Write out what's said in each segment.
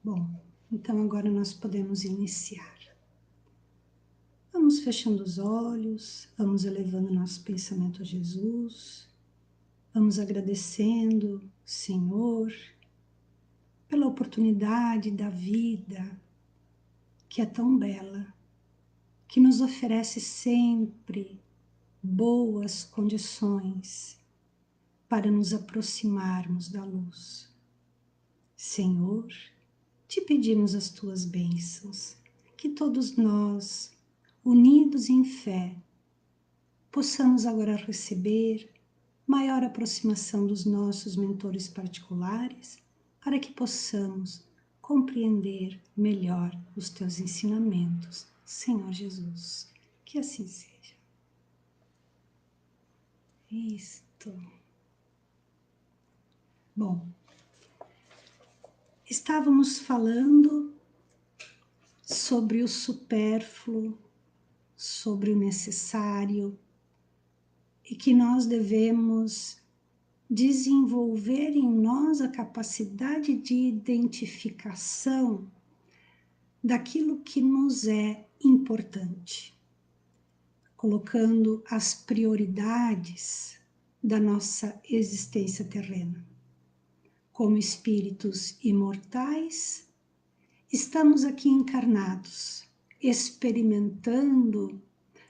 Bom, então agora nós podemos iniciar. Vamos fechando os olhos, vamos elevando nosso pensamento a Jesus, vamos agradecendo, Senhor, pela oportunidade da vida, que é tão bela, que nos oferece sempre boas condições para nos aproximarmos da luz. Senhor, te pedimos as tuas bênçãos, que todos nós, unidos em fé, possamos agora receber maior aproximação dos nossos mentores particulares, para que possamos compreender melhor os teus ensinamentos, Senhor Jesus. Que assim seja. Isto. Bom, estávamos falando sobre o supérfluo, sobre o necessário, e que nós devemos desenvolver em nós a capacidade de identificação daquilo que nos é importante, colocando as prioridades da nossa existência terrena. Como espíritos imortais, estamos aqui encarnados, experimentando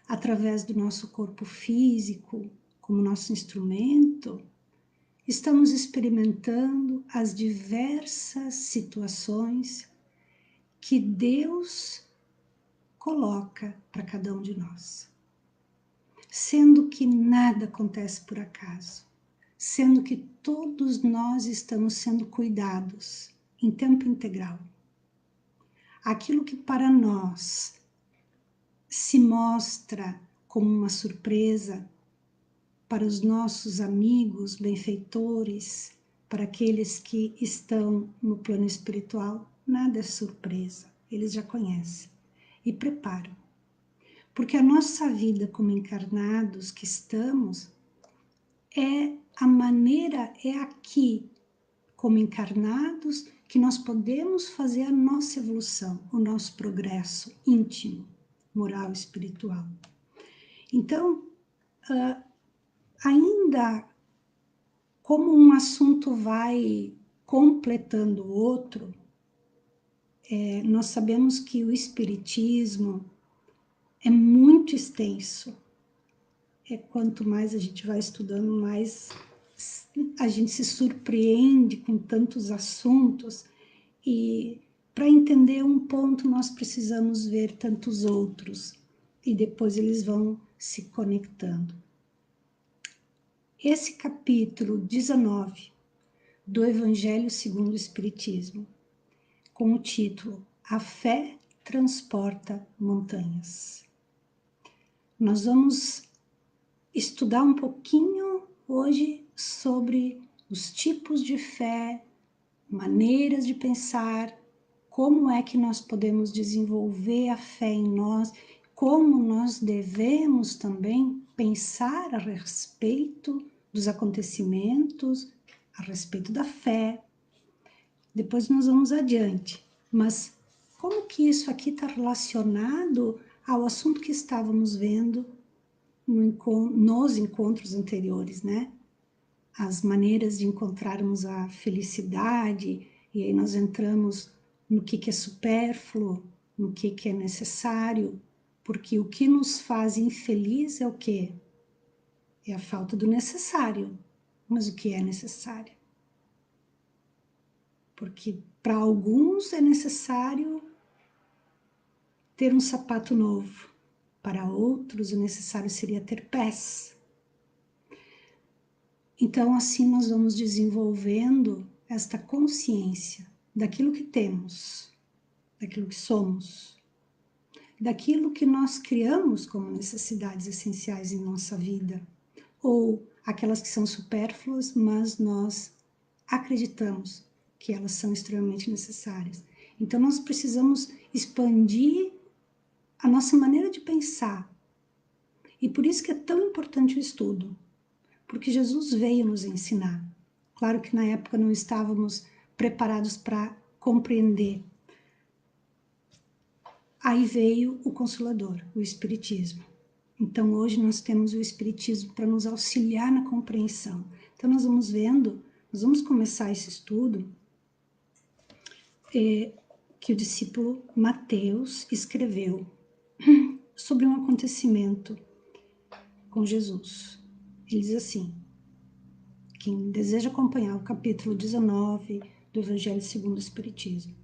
através do nosso corpo físico, como nosso instrumento, estamos experimentando as diversas situações que Deus coloca para cada um de nós. Sendo que nada acontece por acaso, sendo que todos nós estamos sendo cuidados em tempo integral. Aquilo que para nós se mostra como uma surpresa, para os nossos amigos benfeitores, para aqueles que estão no plano espiritual, nada é surpresa, eles já conhecem e preparam. Porque a nossa vida como encarnados que estamos, é a maneira, é aqui, como encarnados, que nós podemos fazer a nossa evolução, o nosso progresso íntimo, moral e espiritual. Então, ainda como um assunto vai completando o outro, nós sabemos que o espiritismo é muito extenso. Quanto mais a gente vai estudando, mais a gente se surpreende com tantos assuntos, e para entender um ponto nós precisamos ver tantos outros, e depois eles vão se conectando. Esse capítulo 19 do Evangelho segundo o Espiritismo, com o título A Fé Transporta Montanhas. Nós vamos estudar um pouquinho hoje sobre os tipos de fé, maneiras de pensar, como é que nós podemos desenvolver a fé em nós, como nós devemos também pensar a respeito dos acontecimentos, a respeito da fé. Depois nós vamos adiante, mas como que isso aqui está relacionado ao assunto que estávamos vendo nos encontros anteriores, né? As maneiras de encontrarmos a felicidade, e aí nós entramos no que é supérfluo, no que é necessário, porque o que nos faz infeliz é o quê? É a falta do necessário. Mas o que é necessário? Porque para alguns é necessário ter um sapato novo, para outros o necessário seria ter pés. Então, assim nós vamos desenvolvendo esta consciência daquilo que temos, daquilo que somos, daquilo que nós criamos como necessidades essenciais em nossa vida, ou aquelas que são supérfluas, mas nós acreditamos que elas são extremamente necessárias. Então, nós precisamos expandir a nossa maneira de pensar. E por isso que é tão importante o estudo. Porque Jesus veio nos ensinar. Claro que na época não estávamos preparados para compreender. Aí veio o Consolador, o Espiritismo. Então, hoje nós temos o Espiritismo para nos auxiliar na compreensão. Então, nós vamos começar esse estudo que o discípulo Mateus escreveu sobre um acontecimento com Jesus. Ele diz assim, quem deseja acompanhar o capítulo 19 do Evangelho segundo o Espiritismo.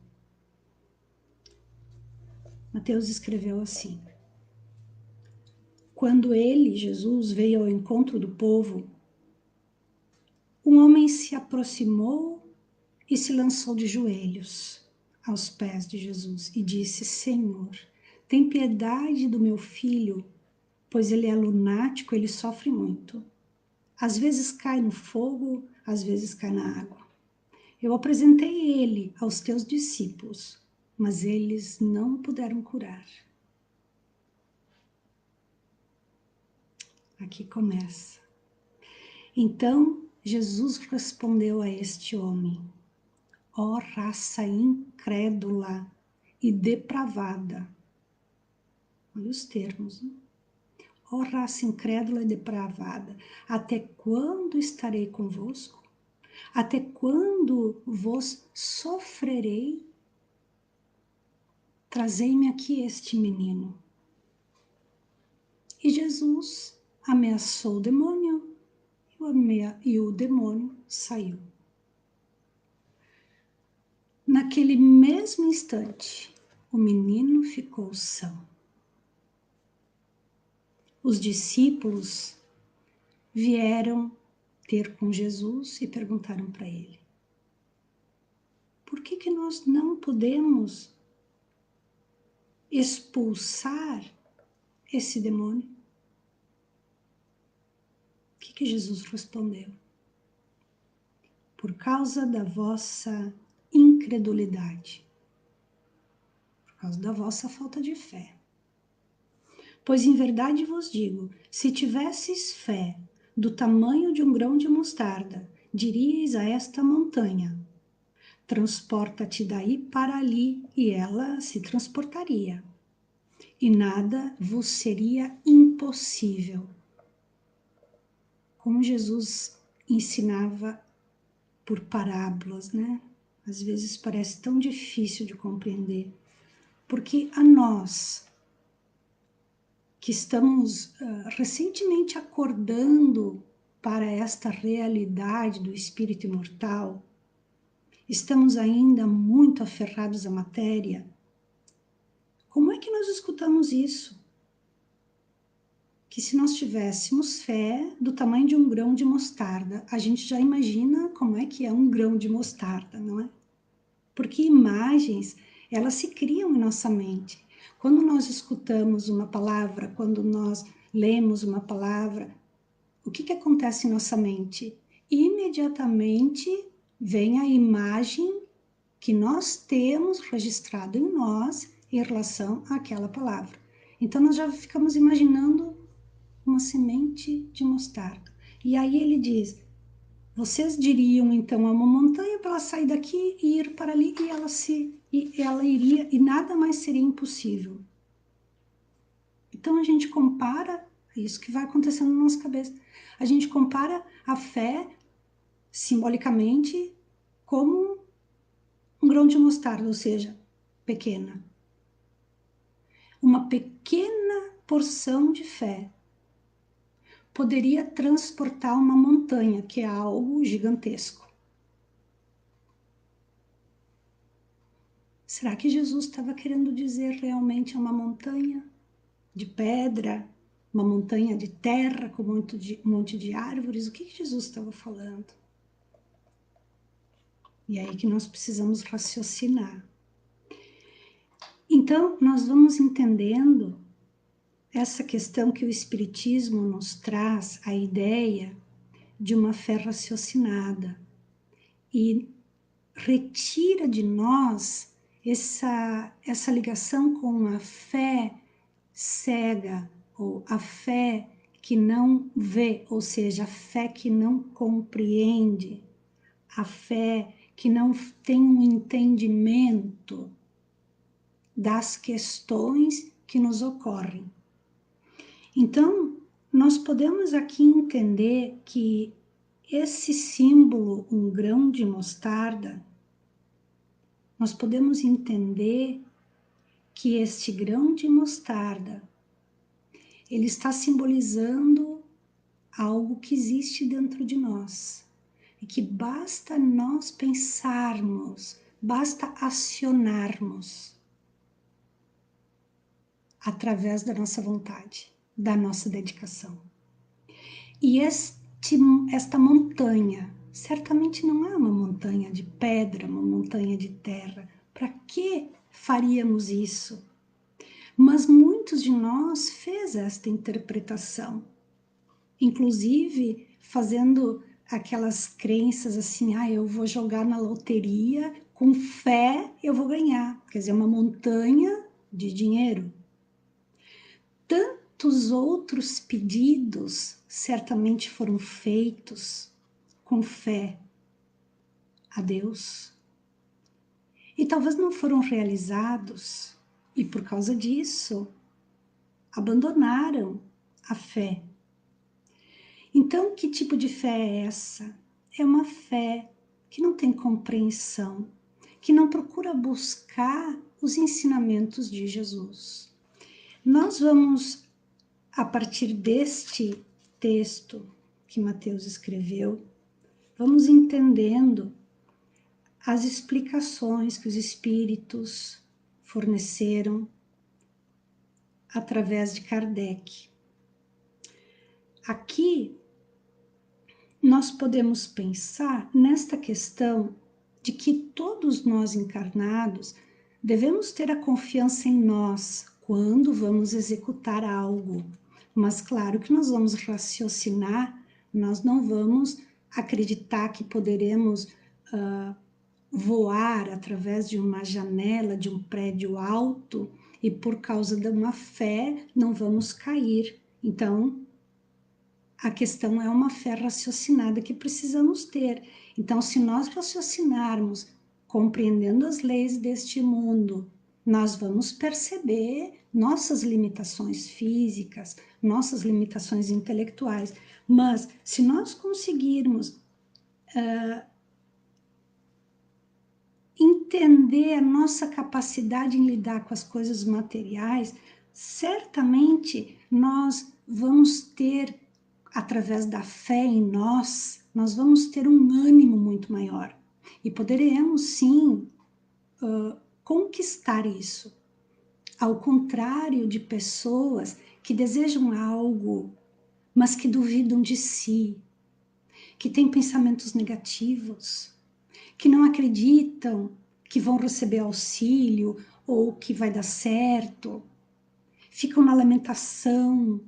Mateus escreveu assim: quando ele, Jesus, veio ao encontro do povo, um homem se aproximou e se lançou de joelhos aos pés de Jesus e disse: Senhor, tem piedade do meu filho, pois ele é lunático, ele sofre muito. Às vezes cai no fogo, às vezes cai na água. Eu apresentei ele aos teus discípulos, mas eles não puderam curar. Aqui começa. Então, Jesus respondeu a este homem: ó raça incrédula e depravada. Olha os termos, né? Ó raça incrédula e depravada, até quando estarei convosco? Até quando vos sofrerei? Trazei-me aqui este menino. E Jesus ameaçou o demônio e o demônio saiu. Naquele mesmo instante, o menino ficou são. Os discípulos vieram ter com Jesus e perguntaram para ele: por que nós não podemos expulsar esse demônio? O que Jesus respondeu? Por causa da vossa incredulidade, por causa da vossa falta de fé. Pois em verdade vos digo, se tivesses fé do tamanho de um grão de mostarda, diríeis a esta montanha: transporta-te daí para ali, e ela se transportaria. E nada vos seria impossível. Como Jesus ensinava por parábolas, né? Às vezes parece tão difícil de compreender, porque a nós, que estamos recentemente acordando para esta realidade do espírito imortal, estamos ainda muito aferrados à matéria. Como é que nós escutamos isso? Que se nós tivéssemos fé do tamanho de um grão de mostarda, a gente já imagina como é que é um grão de mostarda, não é? Porque imagens, elas se criam em nossa mente. Quando nós escutamos uma palavra, quando nós lemos uma palavra, o que acontece em nossa mente? Imediatamente vem a imagem que nós temos registrado em nós em relação àquela palavra. Então, nós já ficamos imaginando uma semente de mostarda. E aí ele diz: vocês diriam então a uma montanha para ela sair daqui e ir para ali, e ela iria, e nada mais seria impossível. Então a gente compara isso que vai acontecendo na nossa cabeça. A gente compara a fé simbolicamente como um grão de mostarda, ou seja, pequena. Uma pequena porção de fé poderia transportar uma montanha, que é algo gigantesco. Será que Jesus estava querendo dizer realmente uma montanha de pedra, uma montanha de terra com um monte de árvores? O que Jesus estava falando? E é aí que nós precisamos raciocinar. Então, nós vamos entendendo essa questão que o Espiritismo nos traz, a ideia de uma fé raciocinada, e retira de nós essa ligação com a fé cega, ou a fé que não vê, ou seja, a fé que não compreende, a fé que não tem um entendimento das questões que nos ocorrem. Então, nós podemos aqui entender que esse símbolo, um grão de mostarda, nós podemos entender que este grão de mostarda, ele está simbolizando algo que existe dentro de nós. E que basta nós pensarmos, basta acionarmos através da nossa vontade, da nossa dedicação. E esta montanha, certamente não é uma montanha de pedra, uma montanha de terra. Para que faríamos isso? Mas muitos de nós fez esta interpretação, inclusive fazendo aquelas crenças assim, eu vou jogar na loteria, com fé eu vou ganhar, quer dizer, uma montanha de dinheiro. Tantos outros pedidos certamente foram feitos com fé a Deus e talvez não foram realizados e por causa disso abandonaram a fé. Então, que tipo de fé é essa? É uma fé que não tem compreensão, que não procura buscar os ensinamentos de Jesus. Nós vamos, a partir deste texto que Mateus escreveu, vamos entendendo as explicações que os espíritos forneceram através de Kardec. Aqui, nós podemos pensar nesta questão de que todos nós encarnados devemos ter a confiança em nós quando vamos executar algo. Mas claro que nós vamos raciocinar, nós não vamos acreditar que poderemos voar através de uma janela de um prédio alto e por causa de uma fé não vamos cair. Então, a questão é uma fé raciocinada que precisamos ter. Então, se nós raciocinarmos, compreendendo as leis deste mundo, nós vamos perceber nossas limitações físicas, nossas limitações intelectuais. Mas, se nós conseguirmos entender a nossa capacidade em lidar com as coisas materiais, certamente nós vamos ter, através da fé em nós vamos ter um ânimo muito maior e poderemos sim conquistar isso. Ao contrário de pessoas que desejam algo, mas que duvidam de si, que têm pensamentos negativos, que não acreditam que vão receber auxílio ou que vai dar certo, ficam na lamentação,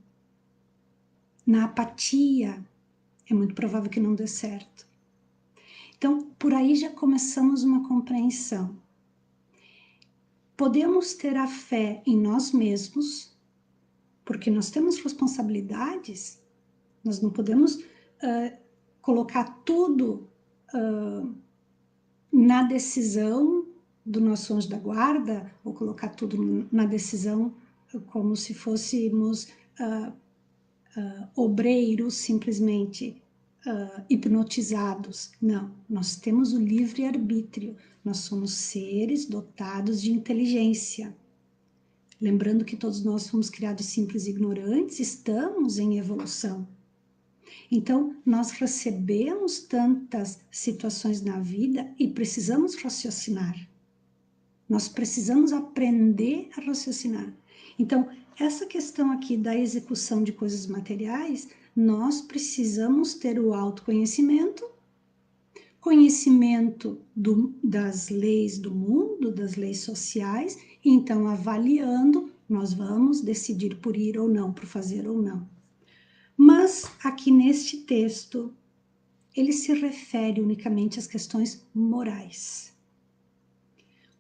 na apatia, é muito provável que não dê certo. Então, por aí já começamos uma compreensão. Podemos ter a fé em nós mesmos, porque nós temos responsabilidades, nós não podemos colocar tudo na decisão do nosso anjo da guarda, ou colocar tudo na decisão como se fôssemos obreiros simplesmente hipnotizados. Não, nós temos o livre-arbítrio, nós somos seres dotados de inteligência. Lembrando que todos nós fomos criados simples e ignorantes, estamos em evolução. Então, nós recebemos tantas situações na vida e precisamos raciocinar. Nós precisamos aprender a raciocinar. Então, essa questão aqui da execução de coisas materiais, nós precisamos ter o autoconhecimento, conhecimento das leis do mundo, das leis sociais, e então, avaliando, nós vamos decidir por ir ou não, por fazer ou não. Mas, aqui neste texto, ele se refere unicamente às questões morais.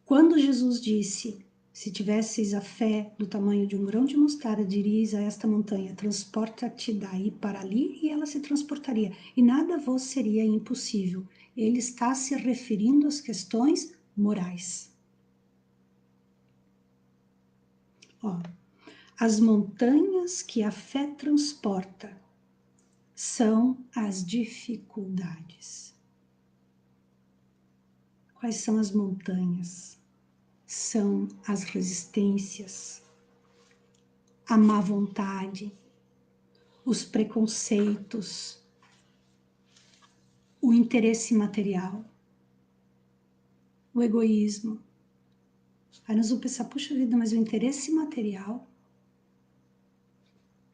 Quando Jesus disse, Se tivesseis a fé do tamanho de um grão de mostarda, dirias a esta montanha, transporta-te daí para ali, e ela se transportaria, e nada vos seria impossível. Ele está se referindo às questões morais. Ó, as montanhas que a fé transporta são as dificuldades. Quais são as montanhas? São as resistências, a má vontade, os preconceitos, o interesse material, o egoísmo. Aí nós vamos pensar, puxa vida, mas o interesse material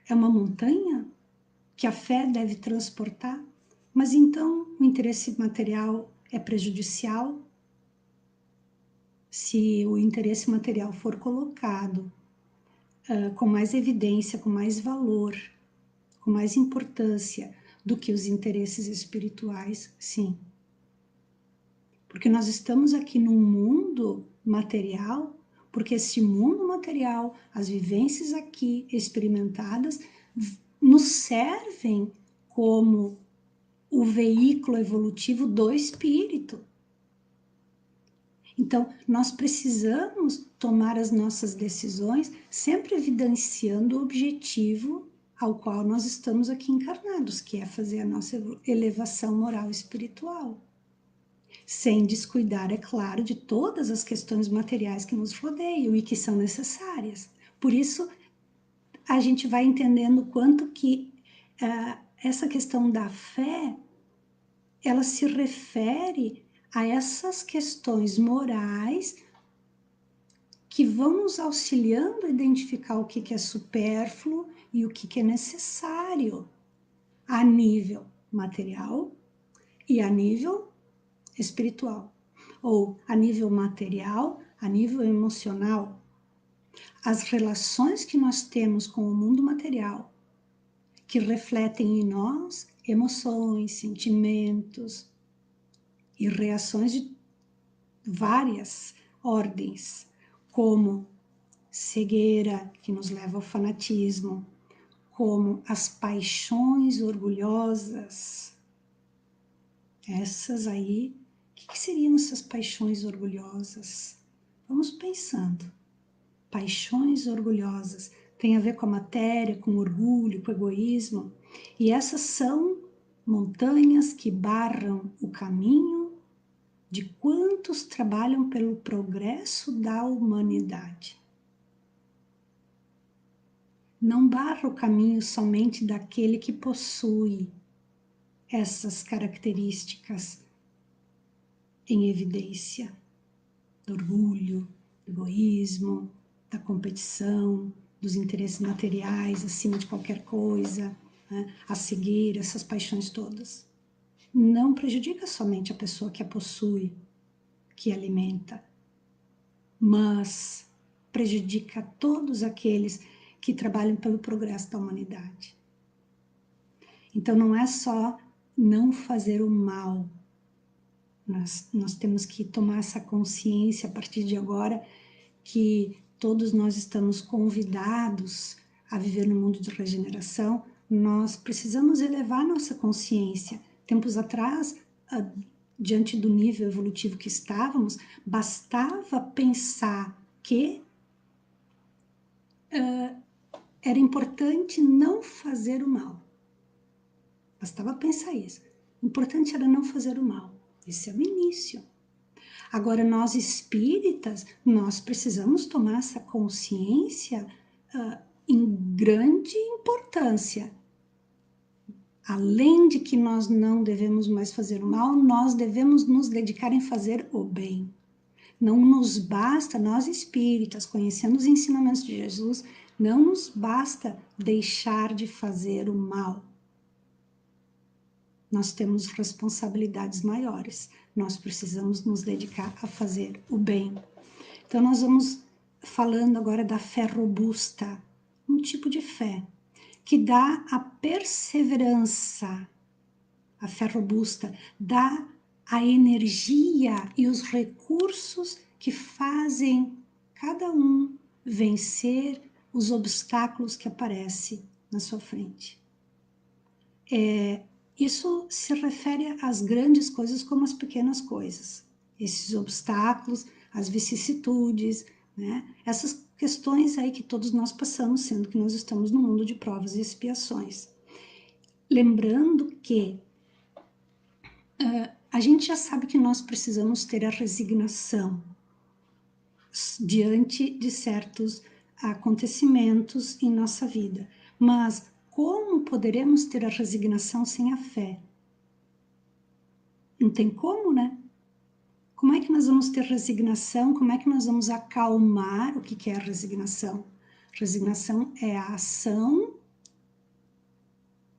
é uma montanha que a fé deve transportar? Mas então o interesse material é prejudicial? Se o interesse material for colocado com mais evidência, com mais valor, com mais importância do que os interesses espirituais, sim. Porque nós estamos aqui num mundo material, porque esse mundo material, as vivências aqui experimentadas, nos servem como o veículo evolutivo do espírito. Então, nós precisamos tomar as nossas decisões sempre evidenciando o objetivo ao qual nós estamos aqui encarnados, que é fazer a nossa elevação moral e espiritual. Sem descuidar, é claro, de todas as questões materiais que nos rodeiam e que são necessárias. Por isso, a gente vai entendendo o quanto que essa questão da fé, ela se refere a essas questões morais que vão nos auxiliando a identificar o que é supérfluo e o que é necessário a nível material e a nível espiritual, ou a nível material, a nível emocional. As relações que nós temos com o mundo material, que refletem em nós emoções, sentimentos e reações de várias ordens, como cegueira, que nos leva ao fanatismo, como as paixões orgulhosas. Essas aí, o que seriam essas paixões orgulhosas? Vamos pensando. Paixões orgulhosas tem a ver com a matéria, com o orgulho, com o egoísmo, e essas são montanhas que barram o caminho de quantos trabalham pelo progresso da humanidade. Não barra o caminho somente daquele que possui essas características em evidência, do orgulho, do egoísmo, da competição, dos interesses materiais acima de qualquer coisa, né? A cegueira, essas paixões todas. Não prejudica somente a pessoa que a possui, que alimenta, mas prejudica todos aqueles que trabalham pelo progresso da humanidade. Então não é só não fazer o mal, nós temos que tomar essa consciência a partir de agora que todos nós estamos convidados a viver no mundo de regeneração. Nós precisamos elevar nossa consciência. Tempos atrás, diante do nível evolutivo que estávamos, bastava pensar que era importante não fazer o mal. Bastava pensar isso. O importante era não fazer o mal. Esse é o início. Agora, nós espíritas, nós precisamos tomar essa consciência em grande importância. Além de que nós não devemos mais fazer o mal, nós devemos nos dedicar em fazer o bem. Não nos basta, nós espíritas, conhecendo os ensinamentos de Jesus, não nos basta deixar de fazer o mal. Nós temos responsabilidades maiores. Nós precisamos nos dedicar a fazer o bem. Então, nós vamos falando agora da fé robusta, um tipo de fé que dá a perseverança. A fé robusta dá a energia e os recursos que fazem cada um vencer os obstáculos que aparecem na sua frente. Isso se refere às grandes coisas como às pequenas coisas. Esses obstáculos, as vicissitudes, né? Essas questões aí que todos nós passamos, sendo que nós estamos no mundo de provas e expiações. Lembrando que a gente já sabe que nós precisamos ter a resignação diante de certos acontecimentos em nossa vida. Mas como poderemos ter a resignação sem a fé? Não tem como, né? Como é que nós vamos ter resignação? Como é que nós vamos acalmar? O que é a resignação? Resignação é a ação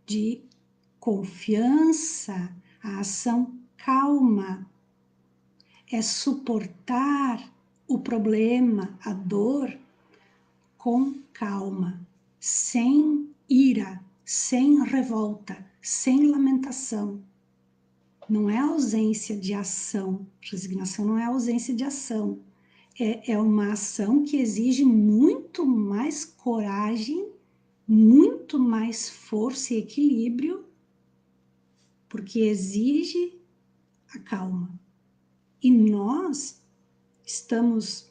de confiança, a ação calma. É suportar o problema, a dor, com calma, sem ira, sem revolta, sem lamentação. Não é ausência de ação. Resignação não é ausência de ação. É uma ação que exige muito mais coragem, muito mais força e equilíbrio, porque exige a calma. E nós estamos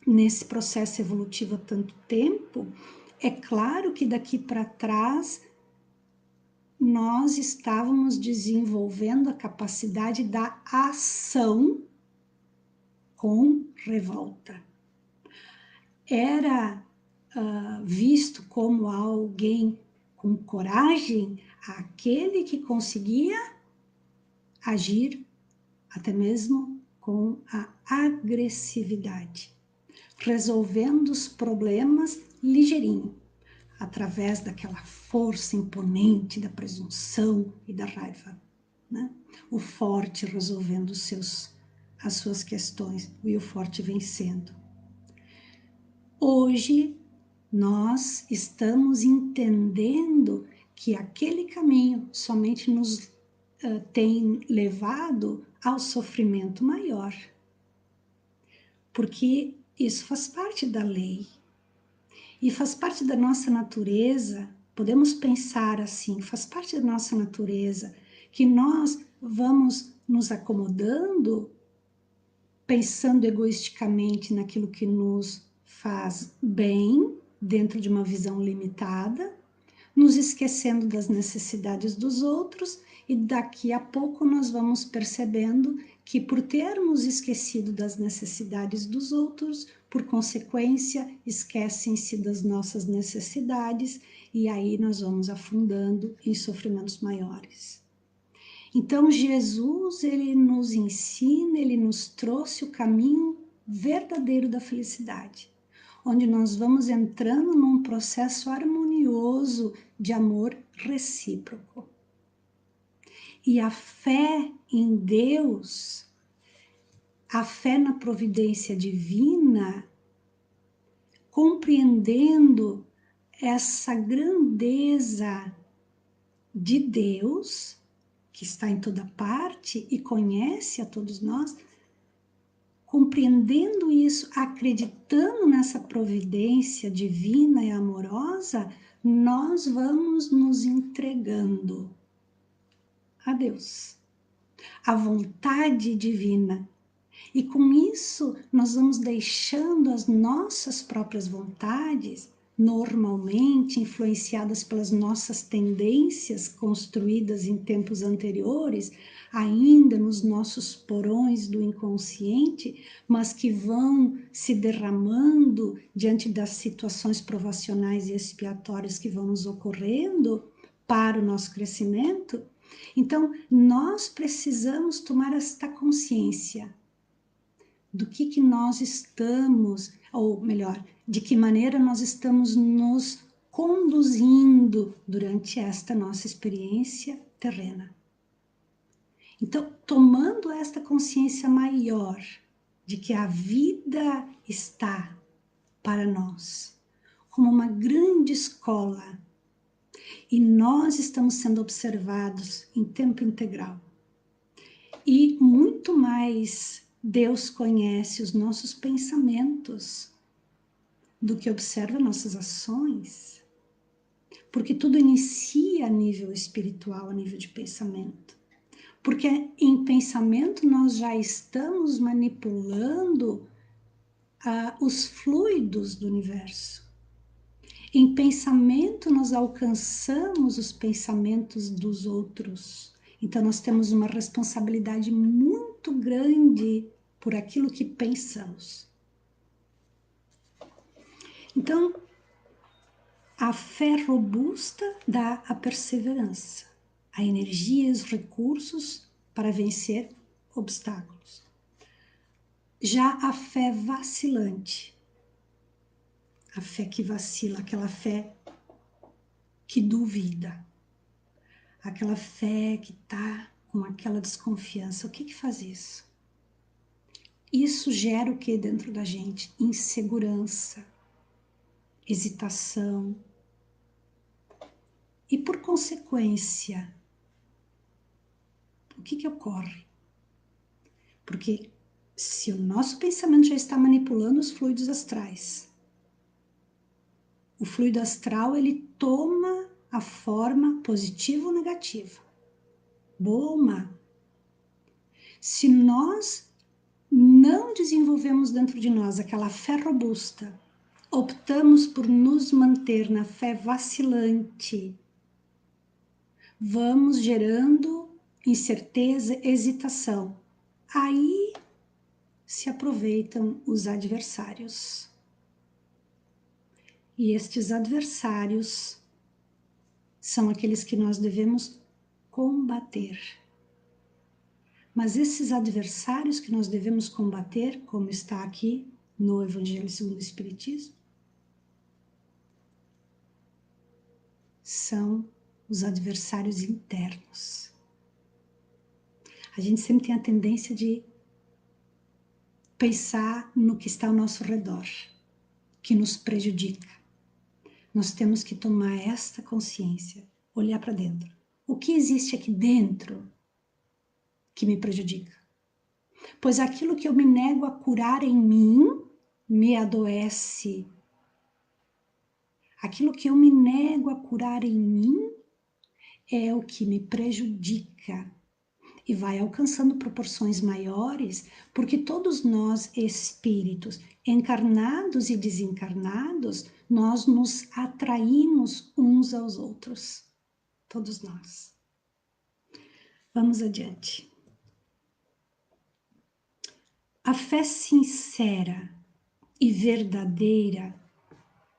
nesse processo evolutivo há tanto tempo, é claro que daqui para trás nós estávamos desenvolvendo a capacidade da ação com revolta. Era visto como alguém com coragem aquele que conseguia agir até mesmo com a agressividade, resolvendo os problemas ligeirinho, através daquela força imponente da presunção e da raiva, né? O forte resolvendo as suas questões e o forte vencendo. Hoje, nós estamos entendendo que aquele caminho somente nos tem levado ao sofrimento maior, porque isso faz parte da lei e faz parte da nossa natureza. Podemos pensar assim, faz parte da nossa natureza que nós vamos nos acomodando, pensando egoisticamente naquilo que nos faz bem, dentro de uma visão limitada, nos esquecendo das necessidades dos outros, e daqui a pouco nós vamos percebendo que, por termos esquecido das necessidades dos outros, por consequência, esquecem-se das nossas necessidades, e aí nós vamos afundando em sofrimentos maiores. Então, Jesus, ele nos ensina, ele nos trouxe o caminho verdadeiro da felicidade, onde nós vamos entrando num processo harmonioso de amor recíproco. E a fé em Deus, a fé na providência divina, compreendendo essa grandeza de Deus, que está em toda parte e conhece a todos nós, compreendendo isso, acreditando nessa providência divina e amorosa, nós vamos nos entregando a Deus, à vontade divina. E com isso, nós vamos deixando as nossas próprias vontades, normalmente influenciadas pelas nossas tendências construídas em tempos anteriores, ainda nos nossos porões do inconsciente, mas que vão se derramando diante das situações provacionais e expiatórias que vão nos ocorrendo para o nosso crescimento. Então, nós precisamos tomar esta consciência do que nós estamos, ou melhor, de que maneira nós estamos nos conduzindo durante esta nossa experiência terrena. Então, tomando esta consciência maior de que a vida está para nós como uma grande escola e nós estamos sendo observados em tempo integral e muito mais Deus conhece os nossos pensamentos, do que observa nossas ações, porque tudo inicia a nível espiritual, a nível de pensamento. Porque em pensamento nós já estamos manipulando os fluidos do universo. Em pensamento nós alcançamos os pensamentos dos outros. Então nós temos uma responsabilidade muito grande por aquilo que pensamos. Então, a fé robusta dá a perseverança, a energia e os recursos para vencer obstáculos. Já a fé vacilante, a fé que vacila, aquela fé que duvida, aquela fé que está com aquela desconfiança. O que faz isso? Isso gera o que dentro da gente? Insegurança, hesitação. E por consequência, o que ocorre? Porque se o nosso pensamento já está manipulando os fluidos astrais, o fluido astral ele toma a forma positiva ou negativa, boa ou má. Se nós não desenvolvemos dentro de nós aquela fé robusta, optamos por nos manter na fé vacilante, vamos gerando incerteza, hesitação. Aí se aproveitam os adversários. E estes adversários são aqueles que nós devemos combater. Mas esses adversários que nós devemos combater, como está aqui no Evangelho segundo o Espiritismo, são os adversários internos. A gente sempre tem a tendência de pensar no que está ao nosso redor, que nos prejudica. Nós temos que tomar esta consciência, olhar para dentro. O que existe aqui dentro que me prejudica? Pois aquilo que eu me nego a curar em mim me adoece. Aquilo que eu me nego a curar em mim é o que me prejudica. E vai alcançando proporções maiores, porque todos nós, espíritos, encarnados e desencarnados, nós nos atraímos uns aos outros. Todos nós. Vamos adiante. A fé sincera e verdadeira,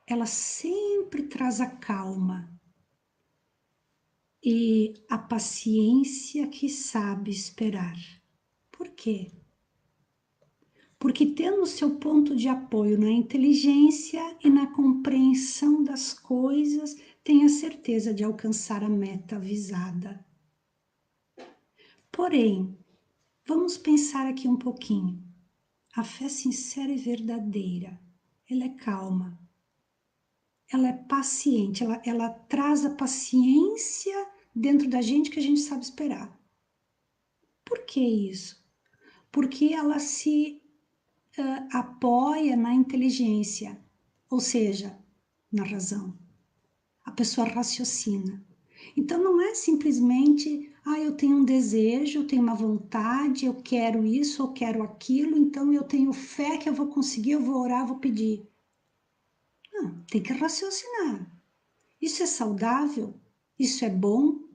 ela sempre traz a calma e a paciência que sabe esperar. Por quê? Porque tendo seu ponto de apoio na inteligência e na compreensão das coisas, tem a certeza de alcançar a meta visada. Porém, vamos pensar aqui um pouquinho. A fé sincera e verdadeira, ela é calma, ela é paciente, ela traz a paciência dentro da gente que a gente sabe esperar. Por que isso? Porque ela se apoia na inteligência, ou seja, na razão. A pessoa raciocina. Então não é simplesmente, eu tenho um desejo, eu tenho uma vontade, eu quero isso, eu quero aquilo, então eu tenho fé que eu vou conseguir, eu vou orar, vou pedir. Não, tem que raciocinar. Isso é saudável? Isso é bom?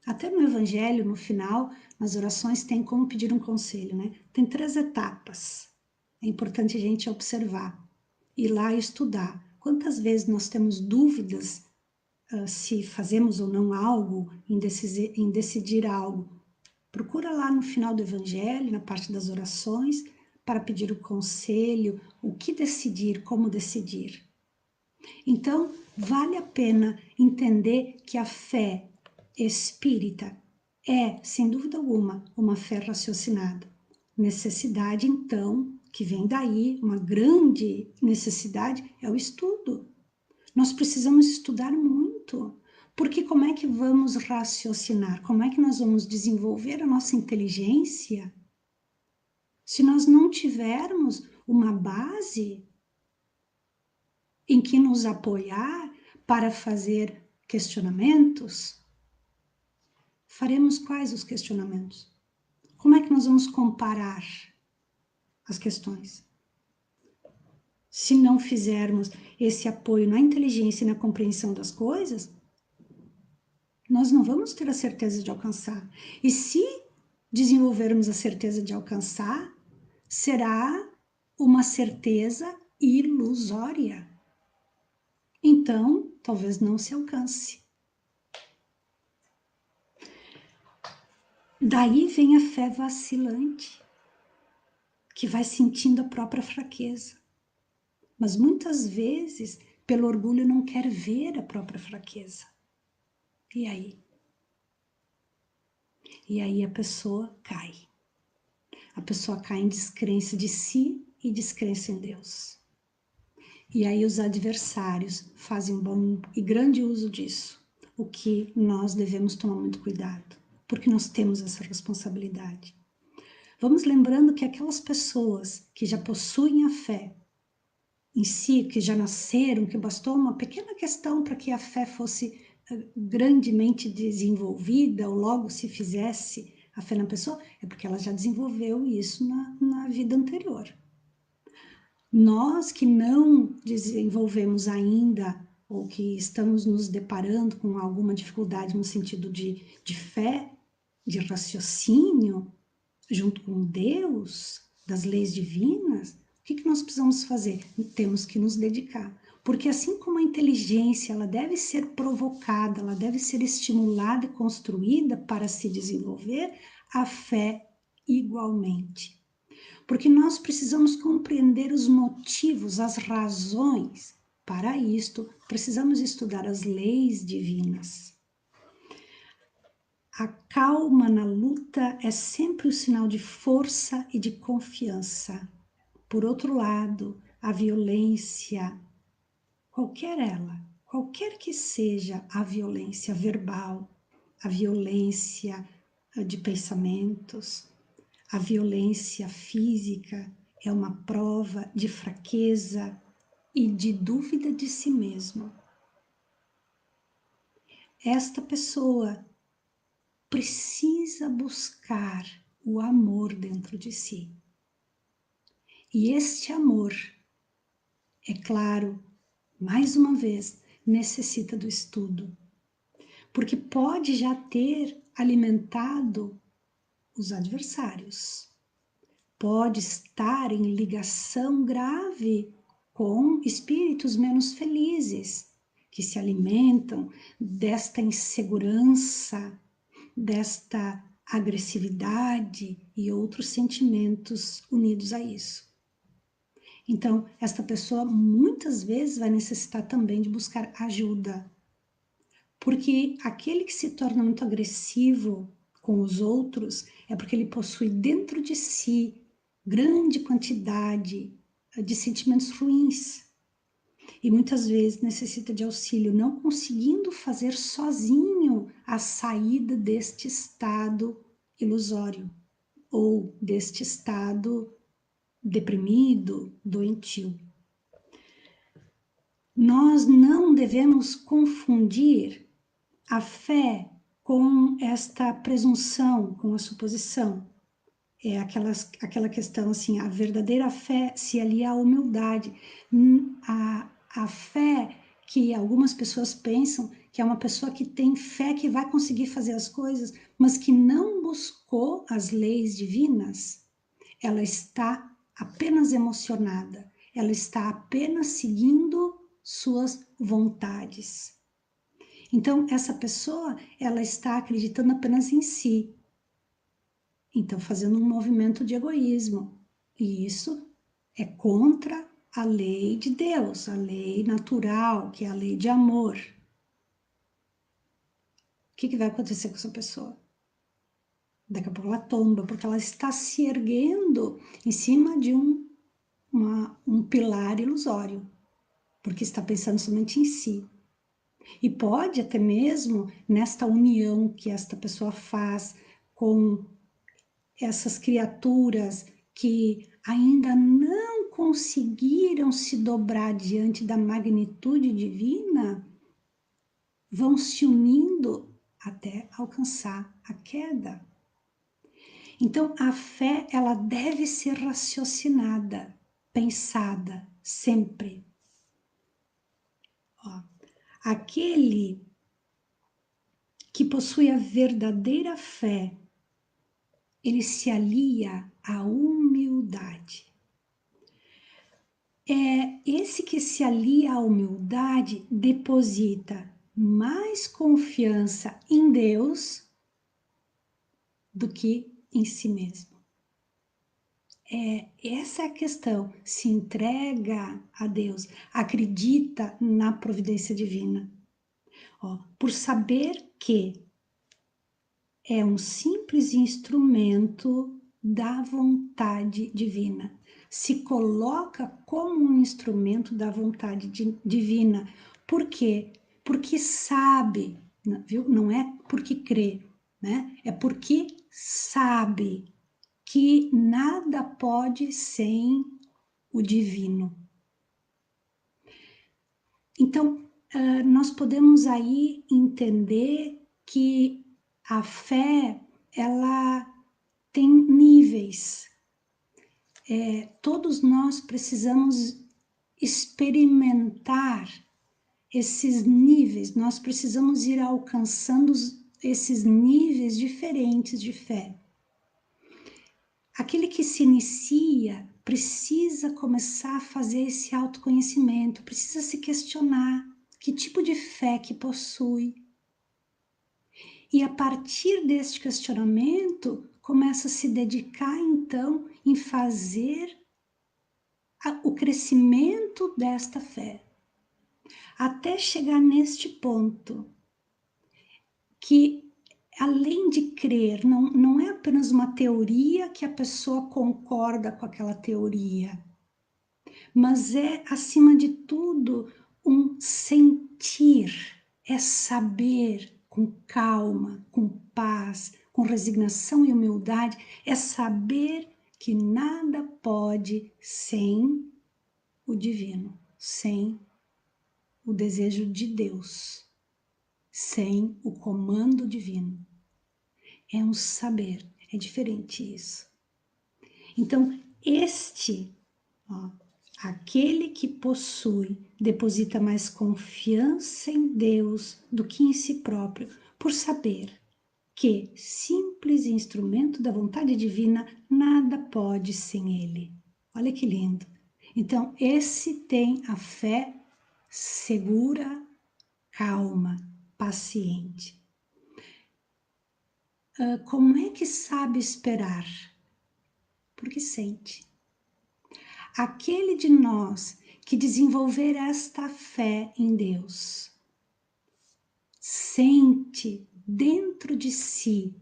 Até no Evangelho, no final, nas orações, tem como pedir um conselho, né? Tem 3 etapas. É importante a gente observar, ir lá estudar. Quantas vezes nós temos dúvidas se fazemos ou não algo, em decidir algo? Procura lá no final do Evangelho, na parte das orações, para pedir o conselho, o que decidir, como decidir. Então, vale a pena entender que a fé espírita é, sem dúvida alguma, uma fé raciocinada. Necessidade, então, que vem daí, uma grande necessidade, é o estudo. Nós precisamos estudar muito, porque como é que vamos raciocinar? Como é que nós vamos desenvolver a nossa inteligência Se nós não tivermos uma base em que nos apoiar para fazer questionamentos, faremos quais os questionamentos? Como é que nós vamos comparar as questões? Se não fizermos esse apoio na inteligência e na compreensão das coisas, nós não vamos ter a certeza de alcançar. E se desenvolvermos a certeza de alcançar, será uma certeza ilusória. Então, talvez não se alcance. Daí vem a fé vacilante, que vai sentindo a própria fraqueza. Mas muitas vezes, pelo orgulho, não quer ver a própria fraqueza. E aí? E aí a pessoa cai. A pessoa cai em descrença de si e descrença em Deus. E aí os adversários fazem bom e grande uso disso, o que nós devemos tomar muito cuidado, porque nós temos essa responsabilidade. Vamos lembrando que aquelas pessoas que já possuem a fé em si, que já nasceram, que bastou uma pequena questão para que a fé fosse grandemente desenvolvida, ou logo se fizesse a fé na pessoa, é porque ela já desenvolveu isso na vida anterior. Nós que não desenvolvemos ainda, ou que estamos nos deparando com alguma dificuldade no sentido de fé, de raciocínio, junto com Deus, das leis divinas, o que nós precisamos fazer? Temos que nos dedicar. Porque assim como a inteligência ela deve ser provocada, ela deve ser estimulada e construída para se desenvolver, a fé igualmente. Porque nós precisamos compreender os motivos, as razões. Para isto, precisamos estudar as leis divinas. A calma na luta é sempre o sinal de força e de confiança. Por outro lado, a violência, qualquer que seja a violência verbal, a violência de pensamentos, a violência física é uma prova de fraqueza e de dúvida de si mesmo. Esta pessoa precisa buscar o amor dentro de si. E este amor, é claro, mais uma vez, necessita do estudo, porque pode já ter alimentado os adversários, pode estar em ligação grave com espíritos menos felizes, que se alimentam desta insegurança, desta agressividade e outros sentimentos unidos a isso. Então, esta pessoa muitas vezes vai necessitar também de buscar ajuda, porque aquele que se torna muito agressivo com os outros é porque ele possui dentro de si grande quantidade de sentimentos ruins e muitas vezes necessita de auxílio, não conseguindo fazer sozinho a saída deste estado ilusório ou deste estado deprimido, doentio. Nós não devemos confundir a fé com esta presunção, com a suposição. É aquela questão assim, a verdadeira fé se alia à humildade. A fé que algumas pessoas pensam que é uma pessoa que tem fé que vai conseguir fazer as coisas, mas que não buscou as leis divinas, ela está apenas emocionada, ela está apenas seguindo suas vontades. Então, essa pessoa, ela está acreditando apenas em si. Então, fazendo um movimento de egoísmo. E isso é contra a lei de Deus, a lei natural, que é a lei de amor. O que vai acontecer com essa pessoa? Daqui a pouco ela tomba, porque ela está se erguendo em cima de um pilar ilusório, porque está pensando somente em si. E pode até mesmo, nesta união que esta pessoa faz com essas criaturas que ainda não conseguiram se dobrar diante da magnitude divina, vão se unindo até alcançar a queda. Então, a fé, ela deve ser raciocinada, pensada, sempre. Ó, aquele que possui a verdadeira fé, ele se alia à humildade. Esse que se alia à humildade deposita mais confiança em Deus do que em si mesmo. Essa é a questão. Se entrega a Deus, acredita na providência divina. Ó, por saber que é um simples instrumento da vontade divina. Se coloca como um instrumento da vontade divina. Por quê? Porque sabe, viu? Não é porque crê, né? É porque sabe que nada pode sem o divino. Então, nós podemos aí entender que a fé, ela tem níveis. Todos nós precisamos experimentar esses níveis, nós precisamos ir alcançando esses níveis diferentes de fé. Aquele que se inicia precisa começar a fazer esse autoconhecimento, precisa se questionar que tipo de fé que possui. E a partir deste questionamento, começa a se dedicar então em fazer o crescimento desta fé. Até chegar neste ponto, que além de crer, não é apenas uma teoria que a pessoa concorda com aquela teoria, mas é, acima de tudo, um sentir, é saber com calma, com paz, com resignação e humildade, é saber que nada pode sem o divino, sem o desejo de Deus, sem o comando divino. É um saber, é diferente isso. Então, aquele que possui, deposita mais confiança em Deus do que em si próprio, por saber que, simples instrumento da vontade divina, nada pode sem ele. Olha que lindo. Então, esse tem a fé segura, calma, paciente. Como é que sabe esperar? Porque sente. Aquele de nós que desenvolver esta fé em Deus, sente dentro de si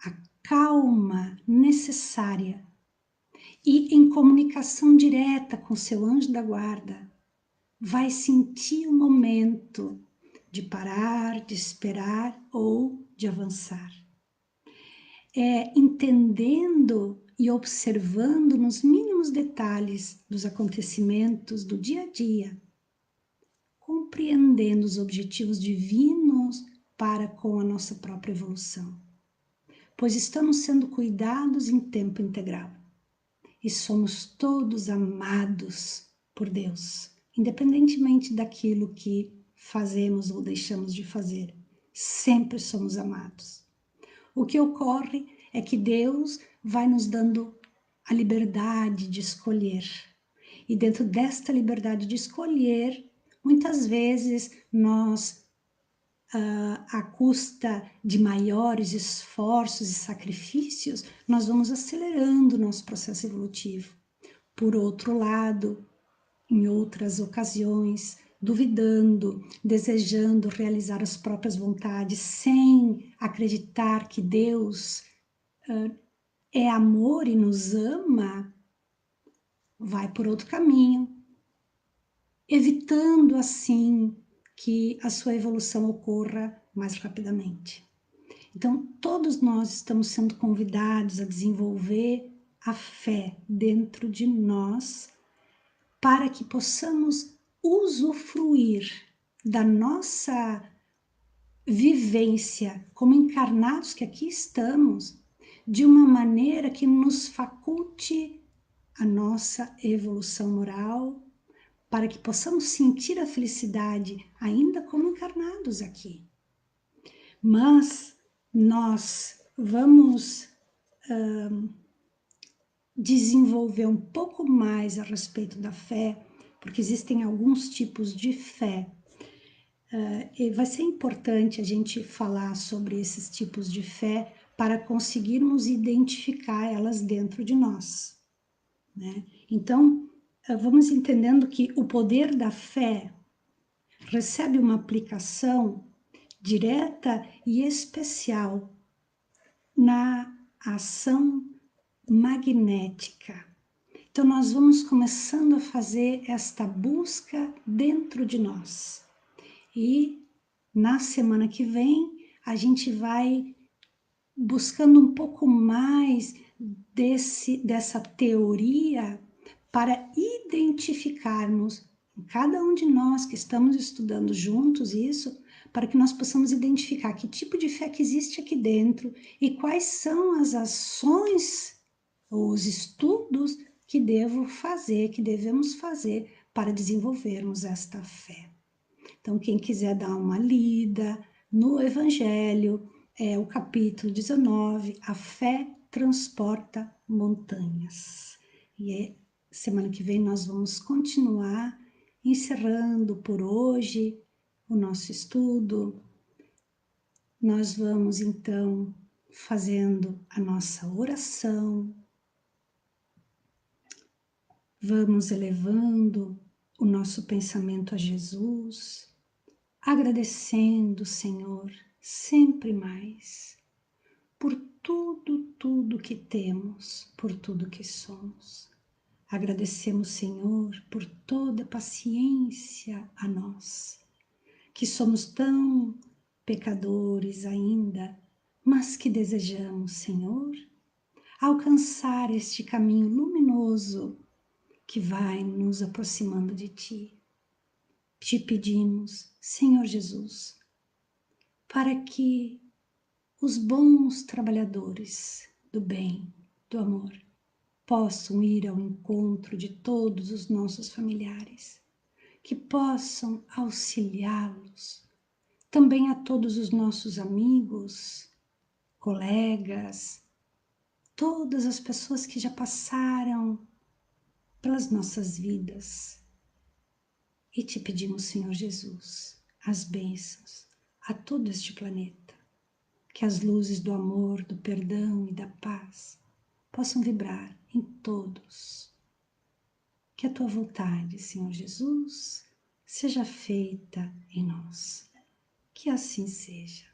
a calma necessária e em comunicação direta com seu anjo da guarda, vai sentir o momento de parar, de esperar ou de avançar. Entendendo e observando nos mínimos detalhes dos acontecimentos do dia a dia, compreendendo os objetivos divinos para com a nossa própria evolução, pois estamos sendo cuidados em tempo integral e somos todos amados por Deus, independentemente daquilo que fazemos ou deixamos de fazer, sempre somos amados. O que ocorre é que Deus vai nos dando a liberdade de escolher. E dentro desta liberdade de escolher, muitas vezes nós, à custa de maiores esforços e sacrifícios, nós vamos acelerando o nosso processo evolutivo. Por outro lado, em outras ocasiões, duvidando, desejando realizar as próprias vontades, sem acreditar que Deus é amor e nos ama, vai por outro caminho, evitando assim que a sua evolução ocorra mais rapidamente. Então, todos nós estamos sendo convidados a desenvolver a fé dentro de nós para que possamos usufruir da nossa vivência como encarnados que aqui estamos, de uma maneira que nos faculte a nossa evolução moral, para que possamos sentir a felicidade ainda como encarnados aqui. Mas nós vamos desenvolver um pouco mais a respeito da fé, porque existem alguns tipos de fé. E vai ser importante a gente falar sobre esses tipos de fé para conseguirmos identificar elas dentro de nós, né? Então, vamos entendendo que o poder da fé recebe uma aplicação direta e especial na ação magnética. Então, nós vamos começando a fazer esta busca dentro de nós. E na semana que vem, a gente vai buscando um pouco mais dessa teoria para identificarmos, cada um de nós que estamos estudando juntos isso, para que nós possamos identificar que tipo de fé que existe aqui dentro e quais são as ações ou os estudos que devemos fazer para desenvolvermos esta fé. Então, quem quiser dar uma lida no Evangelho, é o capítulo 19, a fé transporta montanhas. Semana que vem nós vamos continuar encerrando por hoje o nosso estudo. Nós vamos então fazendo a nossa oração, vamos elevando o nosso pensamento a Jesus, agradecendo, Senhor, sempre mais, por tudo que temos, por tudo que somos. Agradecemos, Senhor, por toda paciência a nós, que somos tão pecadores ainda, mas que desejamos, Senhor, alcançar este caminho luminoso que vai nos aproximando de Ti. Te pedimos, Senhor Jesus, para que os bons trabalhadores do bem, do amor, possam ir ao encontro de todos os nossos familiares, que possam auxiliá-los, também a todos os nossos amigos, colegas, todas as pessoas que já passaram pelas nossas vidas. E te pedimos, Senhor Jesus, as bênçãos a todo este planeta, que as luzes do amor, do perdão e da paz possam vibrar em todos. Que a tua vontade, Senhor Jesus, seja feita em nós. Que assim seja.